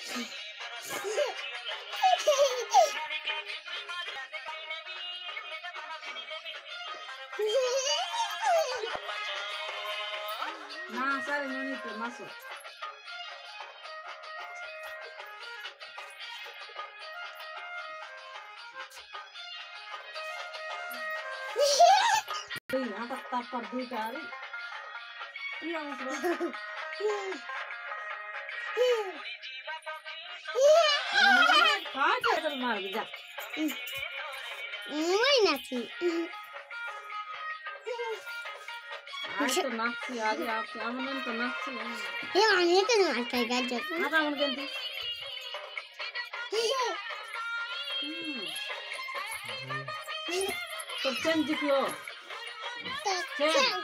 Nah, sale bonito, mazo. Angkat tapar dulu kali. Iya, Mas Bro. Kaca termal bisa. नाची आज तो नाची आज आप आमने तो नाची ये आने तो नाच का गाजर आता मन केंती तो चेंज क्यों चेंज